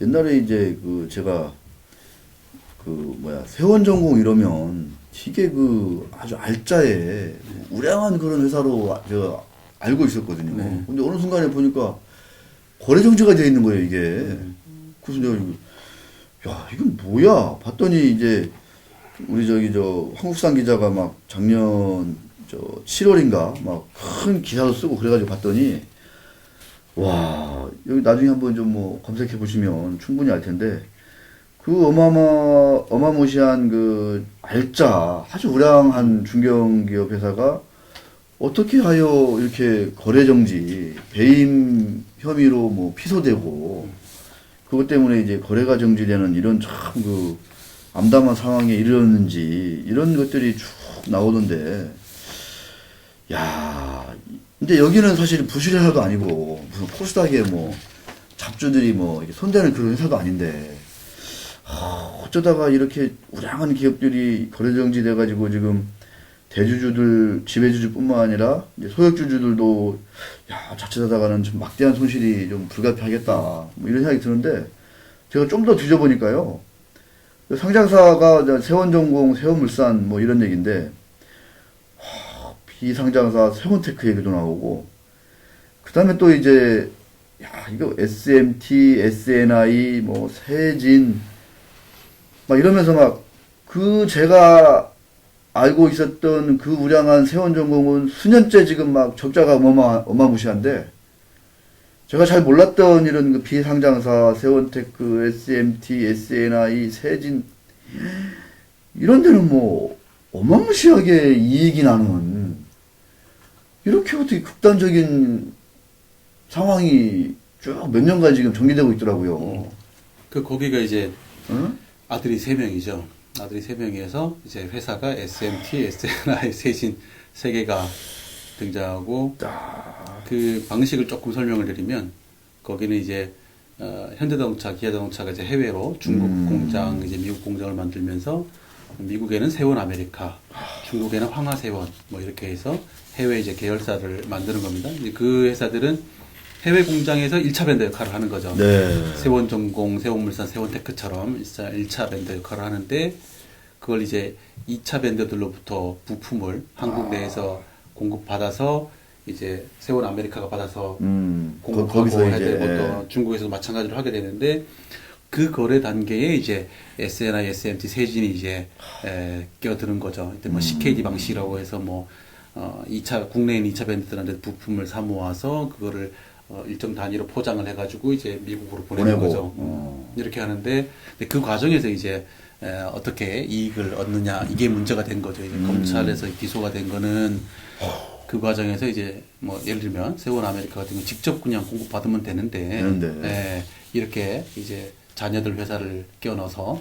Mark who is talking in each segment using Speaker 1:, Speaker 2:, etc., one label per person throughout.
Speaker 1: 옛날에 이제 그 제가 그 뭐야 세원전공 이러면 되게 그 아주 알짜에 우량한 그런 회사로 제가 알고 있었거든요.
Speaker 2: 네.
Speaker 1: 근데 어느 순간에 보니까 거래 정지가 돼 있는 거예요, 이게. 그래서 내가 야, 이건 뭐야? 봤더니 이제 우리 저기 저 한국산 기자가 막 작년 저 7월인가 막 큰 기사도 쓰고 그래가지고 봤더니 와, 여기 나중에 한번 좀 뭐 검색해 보시면 충분히 알 텐데 그 어마무시한 그 알짜 아주 우량한 중견기업 회사가 어떻게 하여 이렇게 거래 정지, 배임 혐의로 뭐 피소되고 그것 때문에 이제 거래가 정지되는 이런 참 그 암담한 상황에 이르렀는지 이런 것들이 쭉 나오던데 야 근데 여기는 사실 부실 회사도 아니고 무슨 코스닥에 뭐 잡주들이 뭐 이렇게 손대는 그런 회사도 아닌데 어쩌다가 이렇게 우량한 기업들이 거래 정지돼 가지고 지금 대주주들 지배주주뿐만 아니라 이제 소액주주들도 야 자칫하다가는 좀 막대한 손실이 좀 불가피하겠다 뭐 이런 생각이 드는데 제가 좀 더 뒤져보니까요 상장사가 세원전공, 세원물산 뭐 이런 얘기인데 비상장사 세원테크 얘기도 나오고 그 다음에 또 이제 야 이거 SMT, SNI 뭐 세진 막 이러면서 막 그 제가 알고 있었던 그 우량한 세원전공은 수년째 지금 막 적자가 어마무시한데 제가 잘 몰랐던 이런 그 비상장사 세원테크, SMT, SNI, 세진 이런 데는 뭐 어마무시하게 이익이 나는 이렇게 어떻게 극단적인 상황이 쭉 몇 년간 지금 전개되고 있더라고요.
Speaker 2: 그 거기가 이제
Speaker 1: 응?
Speaker 2: 아들이 3명이죠. 아들이 3명이어서 이제 회사가 SMT, SNI, 세진 3개가 등장하고 그 방식을 조금 설명을 드리면 거기는 이제 현대자동차, 기아자동차가 이제 해외로 중국 공장, 이제 미국 공장을 만들면서 미국에는 세원 아메리카, 중국에는 황화세원 뭐 이렇게 해서 해외 이제 계열사를 만드는 겁니다. 이제 그 회사들은 해외 공장에서 1차 밴더 역할을 하는 거죠.
Speaker 1: 네.
Speaker 2: 세원전공, 세원물산, 세원테크처럼 1차 밴더 역할을 하는데 그걸 이제 2차 밴더들로부터 부품을 한국 내에서 공급받아서 이제 세원 아메리카가 받아서 공급하고
Speaker 1: 거기서
Speaker 2: 해야
Speaker 1: 이제,
Speaker 2: 되고 또 중국에서도 마찬가지로 하게 되는데 그 거래 단계에 이제 SNI, SMT, 세진이 이제 끼어드는 거죠. 이때 뭐 CKD 방식이라고 해서 뭐 2차 국내에 있는 2차 밴드들한테 부품을 사 모아서 그거를 일정 단위로 포장을 해가지고 이제 미국으로 보내는 거죠. 이렇게 하는데 근데 그 과정에서 이제 어떻게 이익을 얻느냐 이게 문제가 된 거죠. 이제 검찰에서 기소가 된 거는 그 과정에서 이제 뭐 예를 들면 세원 아메리카 같은 경우 직접 그냥 공급받으면 되는데 이렇게 이제 자녀들 회사를 끼워넣어서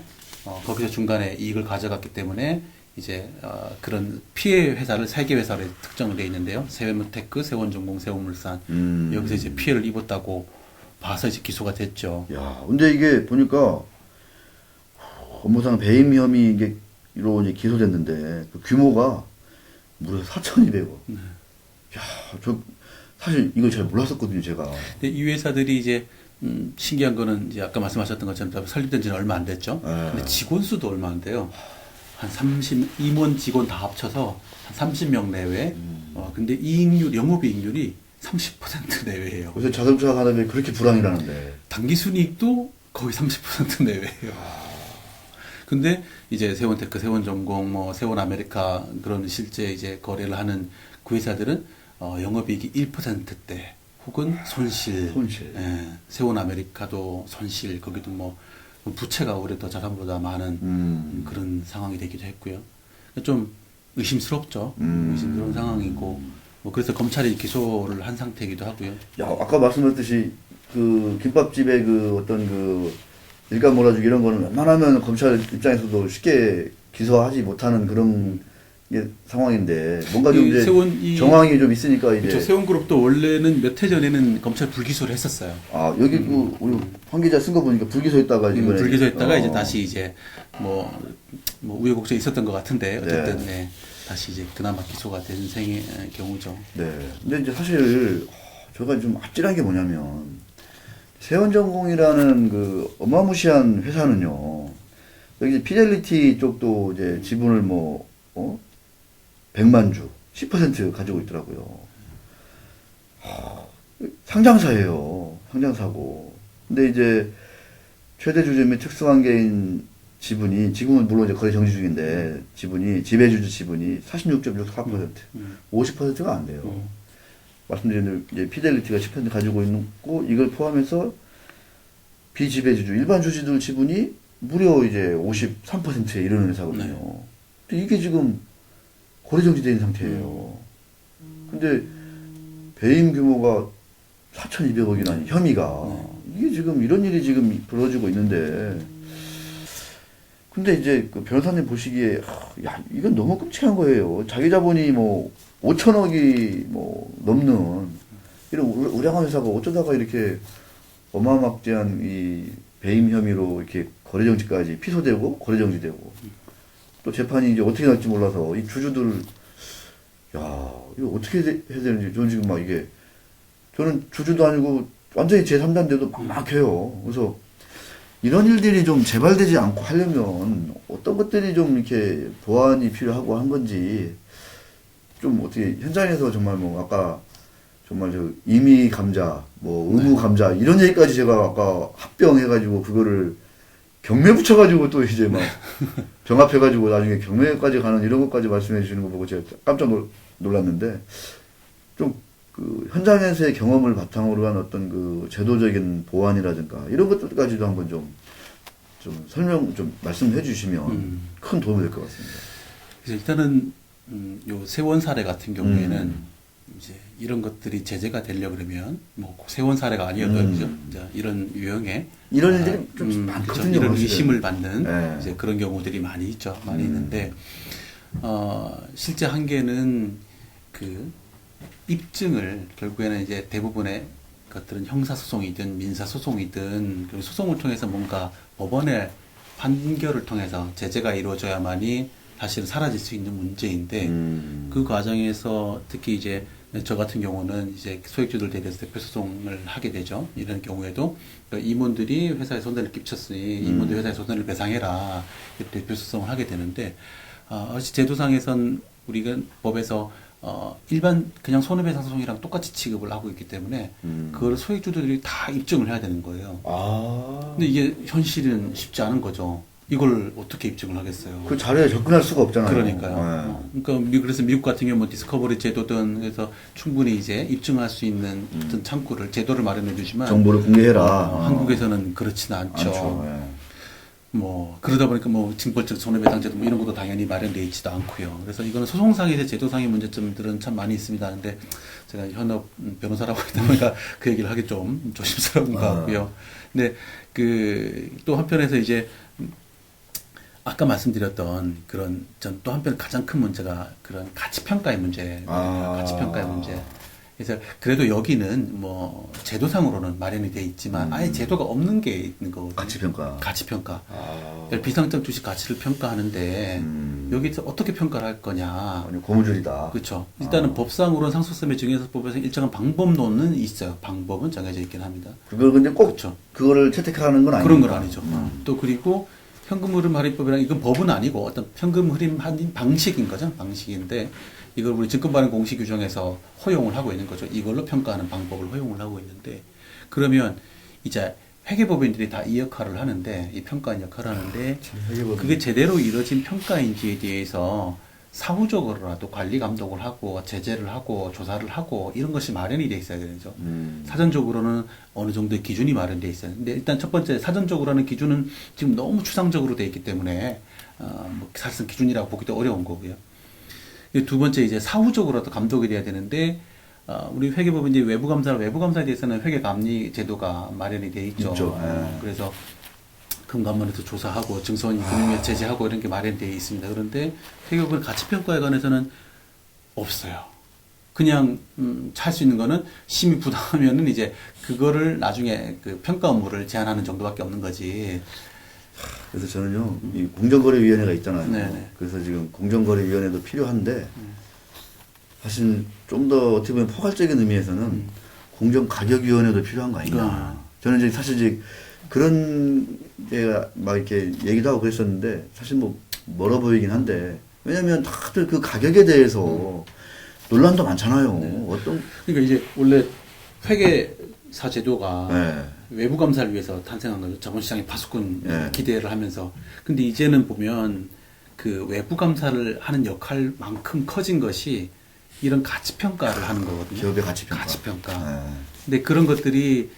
Speaker 2: 거기서 중간에 이익을 가져갔기 때문에 이제 그런 피해 회사를 3개 회사로 특정을 돼 있는데요. 세원테크, 세원전공, 세원물산 여기서 이제 피해를 입었다고 봐서 이제 기소가 됐죠.
Speaker 1: 야, 근데 이게 보니까 업무상 배임 혐의로 이제 기소됐는데 그 규모가 무려 4,200억. 야, 저 사실 이걸 잘 몰랐었거든요, 제가.
Speaker 2: 근데 이 회사들이 이제 신기한 거는 이제 아까 말씀하셨던 것처럼 설립된 지는 얼마 안 됐죠. 근데 직원 수도 얼마 안 돼요. 한 im원 직원 다 합쳐서 한 30명 내외. 근데 이익률, 영업이익률이 30% 내외예요.
Speaker 1: 요새 자동차 산업이 그렇게 불황이라는데.
Speaker 2: 당기순이익도 거의 30% 내외예요. 근데 이제 세원테크, 세원전공, 뭐 세원 아메리카 그런 실제 이제 거래를 하는 그 회사들은 영업이익이 1%대 혹은 손실. 세원 아메리카도 손실. 거기도 뭐 부채가 오히려 더 자산보다 많은 그런 상황이 되기도 했고요. 좀 의심스럽죠. 의심스러운 상황이고 뭐 그래서 검찰이 기소를 한 상태이기도 하고요.
Speaker 1: 야, 아까 말씀드렸듯이 그 김밥집의 그 어떤 그 일감 몰아주기 이런 거는 웬만하면 검찰 입장에서도 쉽게 기소하지 못하는 그런 게 상황인데 뭔가 좀 이제 정황이 좀 있으니까 이제
Speaker 2: 그렇죠. 세원그룹도 원래는 몇 해 전에는 검찰 불기소를 했었어요.
Speaker 1: 아 여기 그 우리 황 기자 쓴 거 보니까 불기소했다가 이번에
Speaker 2: 불기소했다가 이제 다시 이제 뭐 우여곡절이 있었던 것 같은데 어쨌든 네. 다시 이제 그나마 기소가 된 경우죠.
Speaker 1: 네. 근데 이제 사실 제가 좀 아찔한 게 뭐냐면 세원전공이라는 그 어마무시한 회사는요. 여기 이제 피델리티 쪽도 이제 지분을 100만 주, 10% 가지고 있더라고요. 상장사예요. 상장사고. 근데 이제 최대 주주 및 특수관계인 지분이, 지금은 물론 이제 거래 정지 중인데, 지배주주 지분이 46.64%, 50%가 안 돼요. 말씀드린 대로 이제 피델리티가 10% 가지고 있고, 이걸 포함해서 비지배주주, 일반 주주들 지분이 무려 이제 53%에 이르는 회사거든요. 근데 이게 지금 거래 정지되어 있는 상태예요. 근데 배임 규모가 4,200억이라니, 혐의가. 이게 지금 이런 일이 지금 벌어지고 있는데, 근데 이제 그 변호사님 보시기에, 야, 이건 너무 끔찍한 거예요. 자기 자본이 5천억이 넘는 이런 우량한 회사가 어쩌다가 이렇게 어마막지한 이 배임 혐의로 이렇게 거래정지까지 피소되고 거래정지되고 또 재판이 이제 어떻게 날지 몰라서 이 주주들, 야, 이거 어떻게 해야 되는지 저는 지금 막 이게, 저는 주주도 아니고 완전히 제3자인데도 막막해요. 그래서 이런 일들이 좀 재발되지 않고 하려면 어떤 것들이 좀 이렇게 보완이 필요하고 한 건지, 좀 어떻게 현장에서 정말 아까 정말 저 임의 감자, 의무 감자 이런 얘기까지 제가 아까 합병해가지고 그거를 경매 붙여가지고 또 이제 막 병합해가지고 나중에 경매까지 가는 이런 것까지 말씀해 주시는 거 보고 제가 깜짝 놀랐는데, 좀 그 현장에서의 경험을 바탕으로 한 어떤 그 제도적인 보완이라든가 이런 것들까지도 한번 좀 설명 좀 말씀해 주시면 큰 도움이 될 것 같습니다.
Speaker 2: 그래서 일단은 요 세원 사례 같은 경우에는 이제 이런 것들이 제재가 되려 그러면 세원 사례가 아니어도 그죠? 이제 이런 유형의
Speaker 1: 이런 일들이 좀 많거든요.
Speaker 2: 이런
Speaker 1: 사실은.
Speaker 2: 의심을 받는
Speaker 1: 네.
Speaker 2: 이제 그런 경우들이 많이 있죠. 많이 있는데 실제 한계는 그 입증을 결국에는 이제 대부분의 것들은 형사소송이든 민사소송이든 그 소송을 통해서 뭔가 법원의 판결을 통해서 제재가 이루어져야만이 사실은 사라질 수 있는 문제인데 그 과정에서 특히 이제 저 같은 경우는 이제 소액주들 대리해서 대표소송을 하게 되죠. 이런 경우에도 임원들이 회사에 손해를 끼쳤으니 임원들 회사에 손해를 배상해라 대표소송을 하게 되는데 제도상에선 우리가 법에서 일반 그냥 손해배상 소송이랑 똑같이 취급을 하고 있기 때문에 그걸 소액주들이 다 입증을 해야 되는 거예요. 근데 이게 현실은 쉽지 않은 거죠. 이걸 어떻게 입증을 하겠어요?
Speaker 1: 그 자료에 접근할 수가 없잖아요.
Speaker 2: 그러니까요. 그러니까 그래서 미국 같은 경우 디스커버리 제도든 그래서 충분히 이제 입증할 수 있는 어떤 창구를 제도를 마련해 주지만
Speaker 1: 정보를 공개해라.
Speaker 2: 한국에서는 그렇지는 않죠. 그러다 보니까 징벌적 손해배상제도 이런 것도 당연히 마련되어 있지도 않고요. 그래서 이거는 소송상에서 제도상의 문제점들은 참 많이 있습니다. 근데 제가 현업 변호사라고 하다 보니까 그 얘기를 하기 좀 조심스러운 것 같고요. 근데 또 한편에서 이제 아까 말씀드렸던 그런 전 또 한편 가장 큰 문제가 그런 가치평가의 문제. 가치평가의 문제. 그래서 그래도 여기는 제도상으로는 마련이 돼 있지만 아예 제도가 없는 게 있는 거거든요. 가치평가. 비상장 주식 가치를 평가하는데 여기서 어떻게 평가를 할 거냐.
Speaker 1: 고무줄이다.
Speaker 2: 그렇죠. 일단은 법상으로는 상속세매 증여세법에서 일정한 방법론은 있어요. 방법은 정해져 있긴 합니다.
Speaker 1: 그걸 근데 꼭 그거를 채택하는 건 아니죠.
Speaker 2: 그런 건 아니죠. 또 그리고 현금 흐름 할인법이랑 이건 법은 아니고 어떤 현금 흐름 할인 방식인 거죠. 방식인데 이걸 우리 증권발행 공시 규정에서 허용을 하고 있는 거죠. 이걸로 평가하는 방법을 허용을 하고 있는데, 그러면 이제 회계법인들이 다 이 역할을 하는데, 이 평가인 역할을 하는데, 그게 제대로 이루어진 평가인지에 대해서 사후적으로라도 관리 감독을 하고 제재를 하고 조사를 하고 이런 것이 마련이 돼 있어야 되죠. 사전적으로는 어느 정도의 기준이 마련돼 있어요. 근데 일단 첫 번째 사전적으로 하는 기준은 지금 너무 추상적으로 돼 있기 때문에 사실상 기준이라고 보기도 어려운 거고요. 두 번째 이제 사후적으로도 감독이 돼야 되는데 우리 회계법인들이 외부감사에 대해서는 회계감리 제도가 마련이 돼 있죠. 그래서 금감원에서 조사하고 증서원 금융에 제재하고 이런 게 마련되어 있습니다. 그런데 회계법인 가치평가에 관해서는 없어요. 그냥 할 수 있는 거는 심의 부당하면은 이제 그거를 나중에 그 평가 업무를 제한하는 정도밖에 없는 거지.
Speaker 1: 그래서 저는요, 이 공정거래위원회가 있잖아요.
Speaker 2: 네네.
Speaker 1: 그래서 지금 공정거래위원회도 필요한데, 사실 좀 더 어떻게 보면 포괄적인 의미에서는 공정가격위원회도 필요한 거 아니냐. 저는 이제 사실 이제 그런 데가 막 이렇게 얘기도 하고 그랬었는데 사실 뭐 멀어 보이긴 한데 왜냐면 다들 그 가격에 대해서 논란도 많잖아요. 어떤
Speaker 2: 그러니까 이제 원래 회계사 제도가
Speaker 1: 네.
Speaker 2: 외부 감사를 위해서 탄생한 거죠. 자본시장의 파수꾼
Speaker 1: 네.
Speaker 2: 기대를 하면서. 근데 이제는 보면 그 외부 감사를 하는 역할만큼 커진 것이 이런 가치 평가를 하는 거거든요.
Speaker 1: 기업의 가치 평가.
Speaker 2: 가치 평가.
Speaker 1: 네.
Speaker 2: 근데 그런 것들이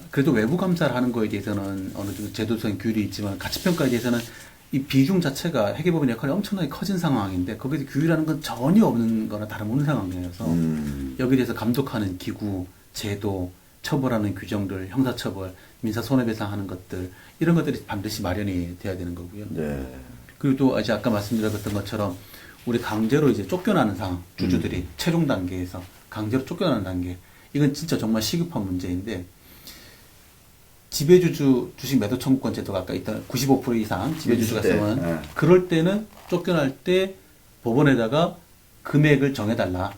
Speaker 2: 그래도 외부 감사를 하는 거에 대해서는 어느 정도 제도적인 규율이 있지만 가치 평가에 대해서는 이 비중 자체가 회계법인 역할이 엄청나게 커진 상황인데 거기서 규율하는 건 전혀 없는 거나 다름없는 상황이어서 여기에 대해서 감독하는 기구, 제도, 처벌하는 규정들, 형사처벌, 민사손해배상하는 것들 이런 것들이 반드시 마련이 돼야 되는 거고요.
Speaker 1: 네.
Speaker 2: 그리고 또 이제 아까 말씀드렸던 것처럼 우리 강제로 이제 쫓겨나는 상황, 주주들이 최종 단계에서 강제로 쫓겨나는 단계. 이건 진짜 정말 시급한 문제인데 지배주주 주식 매도 청구권 제도가 아까 있던 95% 이상 지배주주가
Speaker 1: 있을 때,
Speaker 2: 쓰면
Speaker 1: 네.
Speaker 2: 그럴 때는 쫓겨날 때 법원에다가 금액을 정해달라.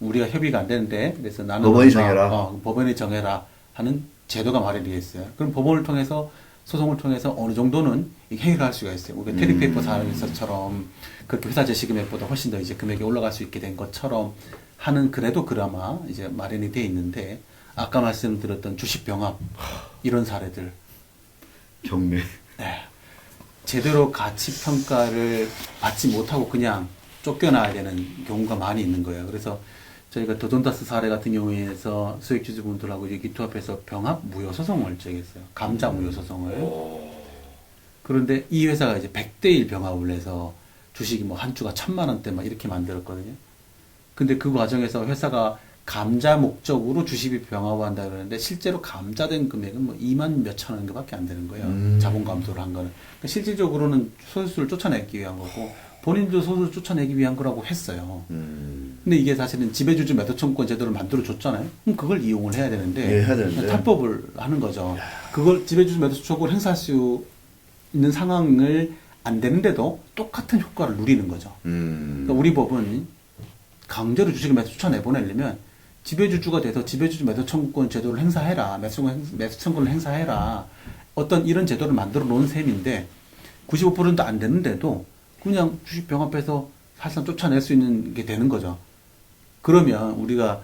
Speaker 2: 우리가 협의가 안 되는데 그래서 나는
Speaker 1: 법원이
Speaker 2: 얼마,
Speaker 1: 정해라.
Speaker 2: 법원이 정해라 하는 제도가 마련이 되어 있어요. 그럼 법원을 통해서 소송을 통해서 어느 정도는 해결할 수가 있어요. 우리가 테리페이퍼 사례에서처럼 그렇게 회사 제시금액보다 훨씬 더 이제 금액이 올라갈 수 있게 된 것처럼 하는 그래도 그나마 이제 마련이 돼 있는데 아까 말씀드렸던 주식 병합 이런 사례들
Speaker 1: 경매.
Speaker 2: 네. 제대로 가치 평가를 받지 못하고 그냥 쫓겨나야 되는 경우가 많이 있는 거예요. 그래서 저희가 더돈다스 사례 같은 경우에서 수익주주분들하고 이제 기투합해서 병합 무효 소송을 제기했어요. 감자 무효 소송을. 그런데 이 회사가 이제 100대 1 병합을 해서 주식이 뭐 한 주가 1,000만 원대 막 이렇게 만들었거든요. 근데 그 과정에서 회사가 감자 목적으로 주식이 병합을 한다 그러는데 실제로 감자된 금액은 뭐 2만 몇천 원밖에 안 되는 거예요. 자본 감소를 한 거는. 그러니까 실질적으로는 소수를 쫓아내기 위한 거고 본인도 소수를 쫓아내기 위한 거라고 했어요. 근데 이게 사실은 지배주주 매도 청구권 제도를 만들어 줬잖아요. 그럼 그걸 이용을 해야 되는데,
Speaker 1: 예, 해야 되는데.
Speaker 2: 탈법을 하는 거죠. 그걸 지배주주 매도 청구를 행사할 수 있는 상황을 안 되는데도 똑같은 효과를 누리는 거죠. 그러니까 우리 법은 강제로 주식을 매수 쫓아내보내려면 지배주주가 돼서 지배주주 매도 청구권 제도를 행사해라. 매수 청구를 행사해라. 어떤 이런 제도를 만들어 놓은 셈인데 95%도 안 되는데도 그냥 주식 병합해서 사실상 쫓아낼 수 있는 게 되는 거죠. 그러면 우리가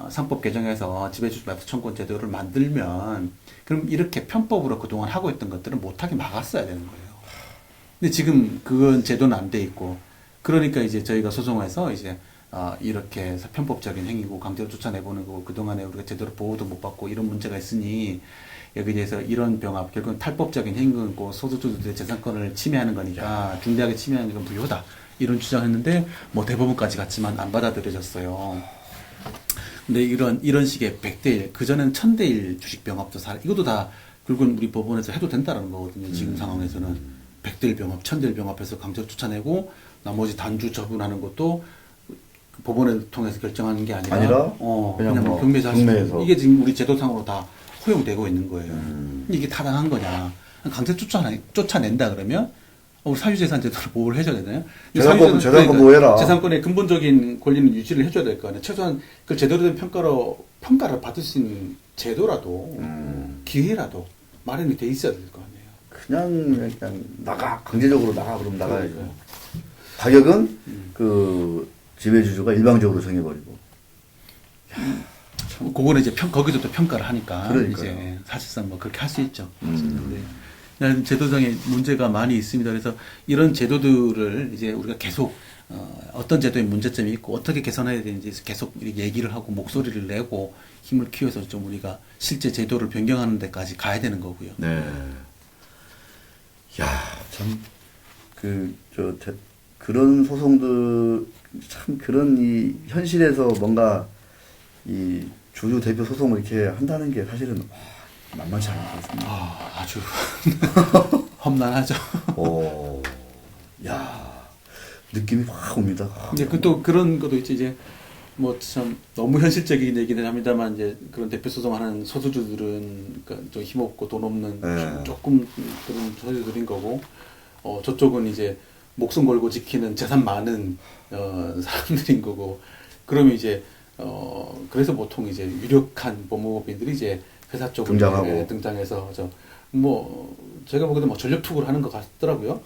Speaker 2: 상법 개정해서 지배주주 매수 청구권 제도를 만들면 그럼 이렇게 편법으로 그동안 하고 있던 것들은 못하게 막았어야 되는 거예요. 근데 지금 그건 제도는 안 돼 있고 그러니까 이제 저희가 소송해서 이제 이렇게 해서 편법적인 행위고 강제로 쫓아내보는 거고 그동안에 우리가 제대로 보호도 못 받고 이런 문제가 있으니 여기에 대해서 이런 병합 결국은 탈법적인 행위고 소수주주들의 재산권을 침해하는 거니까 중대하게 침해하는 건 무효다 이런 주장했는데 뭐 대법원까지 갔지만 안 받아들여졌어요. 근데 이런 식의 100대 1 그전에는 1000대 1 주식 병합도 이것도 다 결국은 우리 법원에서 해도 된다라는 거거든요. 지금 상황에서는 100대 1 병합, 1000대 1 병합해서 강제로 쫓아내고 나머지 단주 처분하는 것도 법원을 통해서 결정하는 게 아니라 그냥 뭐 경매에서 할 수 있는 이게 지금 우리 제도상으로 다 허용되고 있는 거예요. 이게 타당한 거냐? 강제 쫓아낸다 그러면 우리 사유재산 제도를 보호를 해줘야 되나요?
Speaker 1: 재산권 보호해라.
Speaker 2: 재산권의 근본적인 권리는 유지를 해줘야 될 거 아니에요. 최소한 그 제대로 된 평가를 받을 수 있는 제도라도 기회라도 마련이 돼 있어야 될 거 아니에요.
Speaker 1: 그냥 나가 강제적으로 나가 그럼 나가야죠. 가격은 그 지배주주가 일방적으로 정해버리고.
Speaker 2: 그거는 이제 거기서 또 평가를 하니까
Speaker 1: 그러니까요.
Speaker 2: 이제 사실상 뭐 그렇게 할 수 있죠. 네. 제도상에 문제가 많이 있습니다. 그래서 이런 제도들을 이제 우리가 계속 어떤 제도에 문제점이 있고 어떻게 개선해야 되는지 계속 얘기를 하고 목소리를 내고 힘을 키워서 좀 우리가 실제 제도를 변경하는 데까지 가야 되는 거고요.
Speaker 1: 네. 야, 참 그런 소송들 참 그런 이 현실에서 뭔가 이 주주 대표 소송을 이렇게 한다는 게 사실은 만만치 않은 것 같습니다.
Speaker 2: 아주 험난하죠.
Speaker 1: 오, 야, 느낌이 확 옵니다.
Speaker 2: 이제 또 그런 것도 있지 이제 뭐 참 너무 현실적인 얘기는 합니다만 이제 그런 대표 소송하는 소수주들은 그러니까 좀 힘없고 돈 없는
Speaker 1: 네.
Speaker 2: 조금 그런 소수들인 거고 저쪽은 이제 목숨 걸고 지키는 재산 많은 사람들인 거고 그러면 이제 그래서 보통 이제 유력한 법무법인들이 이제 회사 쪽으로
Speaker 1: 등장하고.
Speaker 2: 예, 등장해서 뭐 제가 보기에도 뭐 전력 투구를 하는 것 같더라고요.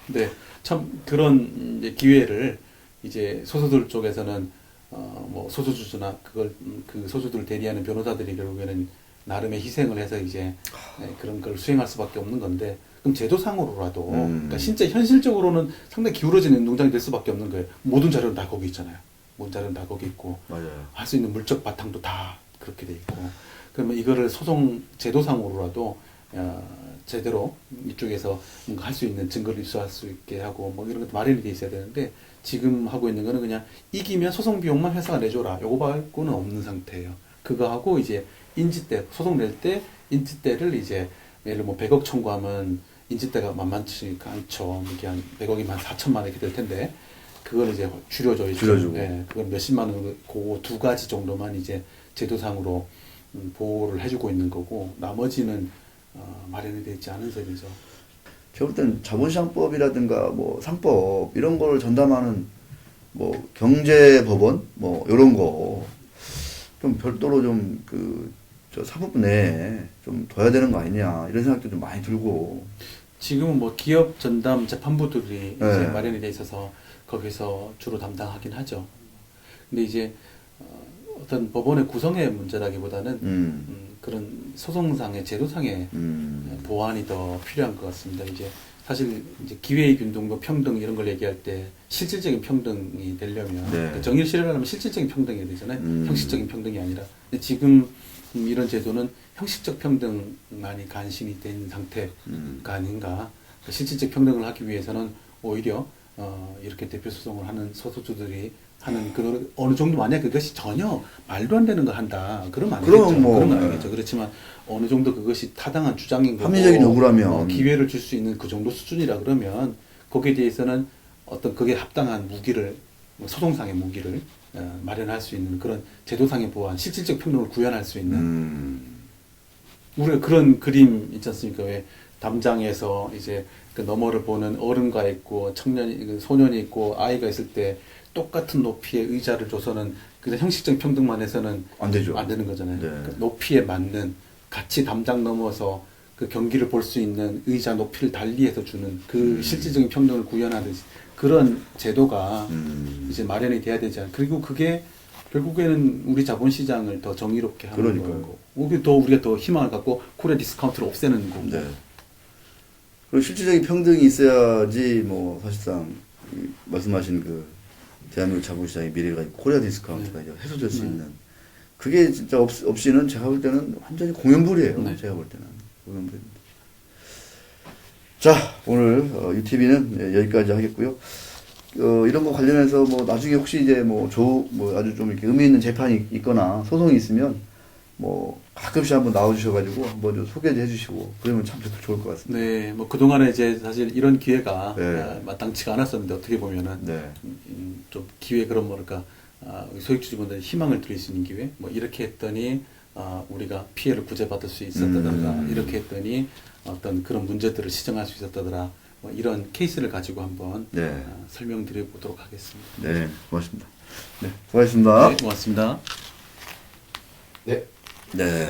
Speaker 2: 근데 참 그런 이제 기회를 이제 소수들 쪽에서는 뭐 소수주주나 그걸 그 소수들을 대리하는 변호사들이 결국에는 나름의 희생을 해서 이제 그런 걸 수행할 수밖에 없는 건데 그럼 제도상으로라도 그러니까 진짜 현실적으로는 상당히 기울어진 운동장이 될 수밖에 없는 거예요. 모든 자료는 다 거기 있잖아요. 모든 자료는 다 거기 있고
Speaker 1: 맞아요.
Speaker 2: 할 수 있는 물적 바탕도 다 그렇게 돼 있고 그러면 이거를 소송 제도상으로라도 제대로 이쪽에서 뭔가 할 수 있는 증거를 입수할 수 있게 하고 뭐 이런 것도 마련이 돼 있어야 되는데 지금 하고 있는 거는 그냥 이기면 소송 비용만 회사가 내줘라 요거 말고는 없는 상태예요. 그거 하고 이제 인지대 소송 낼 때 인지대를 이제 예를 뭐 100억 청구하면 인지대가 만만치가 않죠. 이게 한 100억이면 한 4천만 이렇게 될 텐데 그걸 이제 줄여줘야죠.
Speaker 1: 줄여주고.
Speaker 2: 예, 그건 몇십만 원, 그 두 가지 정도만 이제 제도상으로 보호를 해주고 있는 거고 나머지는 마련이 되어 있지 않은 셈이죠.
Speaker 1: 제가 볼 때는 자본시장법이라든가 뭐 상법 이런 걸 전담하는 뭐 경제법원 뭐 이런 거 좀 별도로 좀 저 사법부 내에 좀 둬야 되는 거 아니냐 이런 생각도 좀 많이 들고.
Speaker 2: 지금은 뭐 기업 전담 재판부들이
Speaker 1: 네.
Speaker 2: 이제 마련이 돼 있어서 거기서 주로 담당하긴 하죠. 근데 이제 어떤 법원의 구성의 문제라기보다는 그런 소송상의 제도상의 보완이 더 필요한 것 같습니다. 이제 사실 이제 기회이균등도 평등 이런 걸 얘기할 때 실질적인 평등이 되려면
Speaker 1: 네.
Speaker 2: 정의를 실현하려면 실질적인 평등이 되잖아요. 형식적인 평등이 아니라. 근데 지금 이런 제도는 형식적 평등만이 간신히 된 상태가 아닌가. 실질적 평등을 하기 위해서는 오히려 이렇게 대표 소송을 하는 소수주들이 하는 그 어느 정도 만약 그것이 전혀 말도 안 되는 걸 한다 그러면 아니겠죠.
Speaker 1: 그럼 뭐,
Speaker 2: 그런 건
Speaker 1: 네.
Speaker 2: 아니겠죠. 그렇지만 어느 정도 그것이 타당한 주장인 거고
Speaker 1: 합리적인 요구라면.
Speaker 2: 기회를 줄 수 있는 그 정도 수준이라 그러면 거기에 대해서는 어떤 그게 합당한 무기를 소송상의 무기를 마련할 수 있는 그런 제도상의 보완, 실질적 평등을 구현할 수 있는 우리가 그런 그림 있지 않습니까? 왜 담장에서 이제 그 너머를 보는 어른과 있고 청년이 소년이 있고 아이가 있을 때 똑같은 높이의 의자를 줘서는 그냥 형식적 평등만 해서는
Speaker 1: 안 되죠.
Speaker 2: 안 되는 거잖아요.
Speaker 1: 네.
Speaker 2: 그 높이에 맞는 같이 담장 넘어서 그 경기를 볼 수 있는 의자 높이를 달리해서 주는 그 실질적인 평등을 구현하듯이 그런 제도가 이제 마련이 돼야 되지 않. 그리고 그게 결국에는 우리 자본시장을 더 정의롭게 하는
Speaker 1: 그러니까요.
Speaker 2: 거고, 우리가 더 희망을 갖고 코리아 디스카운트를 없애는 거고.
Speaker 1: 네. 그리고 실질적인 평등이 있어야지 뭐 사실상 말씀하신 그 대한민국 자본시장의 미래가 코리아 디스카운트가 이제 해소될 수 있는 그게 진짜 없이는 제가 볼 때는 완전히 공연불이에요.
Speaker 2: 네.
Speaker 1: 제가 볼 때는 공연불입니다. 자, 오늘 UTV는 여기까지 하겠고요. 이런 거 관련해서 뭐 나중에 혹시 이제 뭐 아주 좀 이렇게 의미 있는 재판이 있거나 소송이 있으면 뭐 가끔씩 한번 나와주셔가지고 한번 좀 소개도 해주시고 그러면 참 좋을 것 같습니다.
Speaker 2: 네, 뭐 그동안에 이제 사실 이런 기회가
Speaker 1: 네.
Speaker 2: 마땅치가 않았었는데 어떻게 보면은
Speaker 1: 네.
Speaker 2: 좀 기회 그런 뭐랄까 소액주주분들 희망을 드릴 수 있는 기회 뭐 이렇게 했더니 우리가 피해를 구제받을 수 있었다더라 이렇게 했더니 어떤 그런 문제들을 시정할 수 있었다더라 뭐 이런 케이스를 가지고 한번
Speaker 1: 네.
Speaker 2: 설명드려 보도록 하겠습니다.
Speaker 1: 네, 고맙습니다. 네, 수고하셨습니다.
Speaker 2: 네, 고맙습니다.
Speaker 3: 네.
Speaker 1: 네.